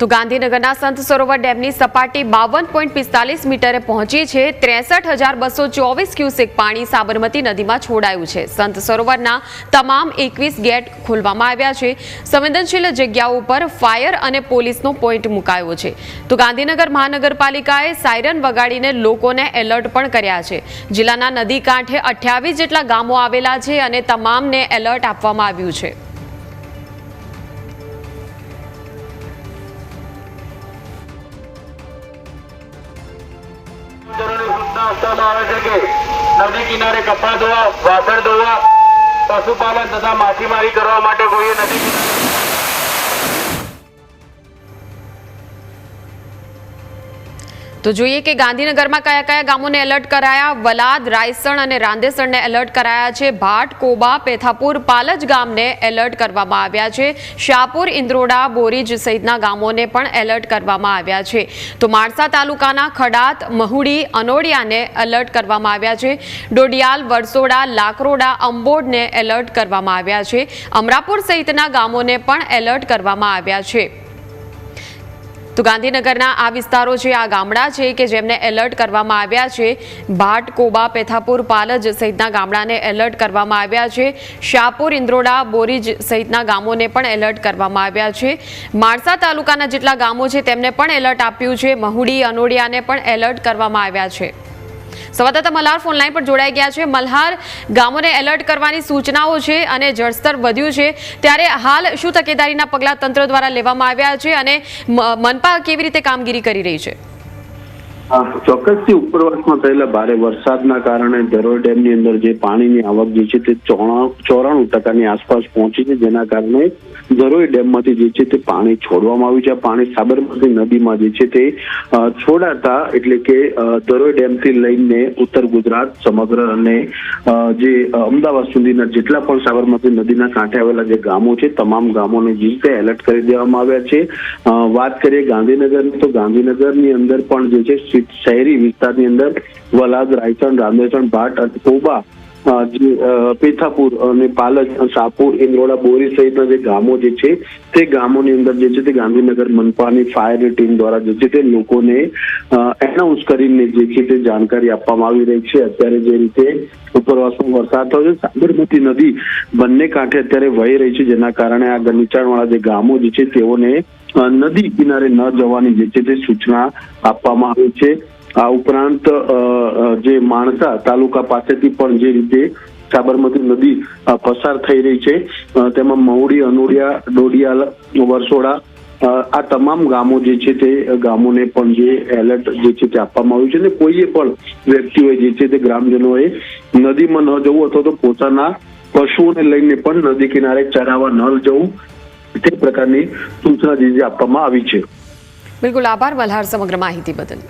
તો ગાંધીનગરના સંત સરોવર ડેમની સપાટી 52.45 મીટરે પહોંચી છે। 63,224 ક્યુસેક પાણી સાબરમતી નદીમાં છોડાયું છે। સંત સરોવરના તમામ 21 ગેટ ખોલવામાં આવ્યા છે। સંવેદનશીલ જગ્યાઓ પર ફાયર અને પોલીસનો પોઈન્ટ મુકાયો છે। તો ગાંધીનગર મહાનગરપાલિકાએ સાયરન વગાડીને લોકોને એલર્ટ પણ કર્યા છે। જિલ્લાના નદી કાંઠે 28 જેટલા ગામો આવેલા છે અને તમામને એલર્ટ આપવામાં આવ્યું છે। नदी किनारे कपड़ा धोवा, वासण धोवा, पशुपालन तथा माछीमारी करवा माटे कोई नदी तो જોઈએ કે ગાંધીનગરમાં કયા કયા ગામોને એલર્ટ કરાયા। વલાદ, રાયસણ અને રાંદેસણને એલર્ટ કરાયા છે। ભાટ, કોબા, પેથાપુર, પાલજ ગામને એલર્ટ કરવામાં આવ્યા છે। શાહપુર, ઇન્દ્રોડા, બોરીજ સહિતના ગામોને પણ એલર્ટ કરવામાં આવ્યા છે। તો માણસા તાલુકાના ખડાત, મહુડી, અનોડિયાને એલર્ટ કરવામાં આવ્યા છે। ડોડિયાલ, વરસોડા, લાકરોડા, અંબોડને એલર્ટ કરવામાં આવ્યા છે। અમરાપુર સહિતના ગામોને પણ એલર્ટ કરવામાં આવ્યા છે। તો ગાંધીનગરના આ વિસ્તારો છે, આ ગામડા છે કે જેમને એલર્ટ કરવામાં આવ્યા છે। ભાટ, કોબા, પેથાપુર, પાલજ સહિતના ગામડાને એલર્ટ કરવામાં આવ્યા છે। શાહપુર, ઇન્દ્રોડા, બોરીજ સહિતના ગામોને પણ એલર્ટ કરવામાં આવ્યા છે। માણસા તાલુકાના જેટલા ગામો છે તેમને પણ એલર્ટ આપ્યું છે। મહુડી, અનોડિયાને પણ એલર્ટ કરવામાં આવ્યા છે। સંવાદદાતા મલ્હાર ફોનલાઈન પર જોડાઈ ગયા છે। મલ્હાર, ગામોને એલર્ટ કરવાની સૂચનાઓ છે અને જળસ્તર વધ્યું છે, ત્યારે હાલ શું તકેદારીના પગલાં તંત્ર દ્વારા લેવામાં આવ્યા છે અને મનપા કેવી રીતે કામગીરી કરી રહી છે? ચોક્કસથી ઉપરવાસમાં થયેલા ભારે વરસાદના કારણે ધરોઈ ડેમની અંદર જે પાણીની આવક જે છે તે 94% આસપાસ પહોંચી છે, જેના કારણે ધરોઈ ડેમમાંથી જે છે તે પાણી છોડવામાં આવ્યું છે। આ પાણી સાબરમતી નદીમાં જે છે તે છોડાતા એટલે કે ધરોઈ ડેમથી લઈને ઉત્તર ગુજરાત સમગ્ર અને જે અમદાવાદ સુધીના જેટલા પણ સાબરમતી નદીના કાંઠે આવેલા જે ગામો છે તમામ ગામોને જે રીતે એલર્ટ કરી દેવામાં આવ્યા છે। વાત કરીએ ગાંધીનગરની, તો ગાંધીનગરની અંદર પણ જે છે શહેરી વિસ્તારની અંદર વલાદ, રાયસણ, રાંદેસણ, ભાટ અને કોબા, પેથાપુર અને પાલજ, શાહપુર, ઇન્દ્રોડા, બોરી સહિતના જે ગામો જે છે તે ગામોની અંદર જે છે તે ગાંધીનગર મનપાની ફાયરની ટીમ દ્વારા જે છે તે લોકોને એનાઉન્સ કરીને જે છે તે જાણકારી આપવામાં આવી રહી છે। અત્યારે જે રીતે ઉપરવાસમાં વરસાદ થયો છે, સાબરમતી નદી બંને કાંઠે અત્યારે વહી રહી છે, જેના કારણે આ નીચાણવાળા જે ગામો જે છે તેઓને નદી કિનારે ન જવાની જે છે તે સૂચના આપવામાં આવી છે। આ ઉપરાંત જે માણસા તાલુકા પાસેથી પણ જે રીતે સાબરમતી નદી પસાર થઈ રહી છે તેમાં મહુડી, અનોડિયા, ડોડિયાલ, વરસોડા આ તમામ ગામો જે છે તે ગામોને પણ જે એલર્ટ જે છે તે આપવામાં આવ્યું છે અને કોઈએ પણ વ્યક્તિઓએ જે છે તે ગ્રામજનોએ નદીમાં ન જવું અથવા તો પોતાના પશુઓને લઈને પણ નદી કિનારે ચરાવવા ન જવું તે પ્રકારની સૂચના જે આપવામાં આવી છે। બિલકુલ, આભાર મલ્હાર સમગ્ર માહિતી બદલ।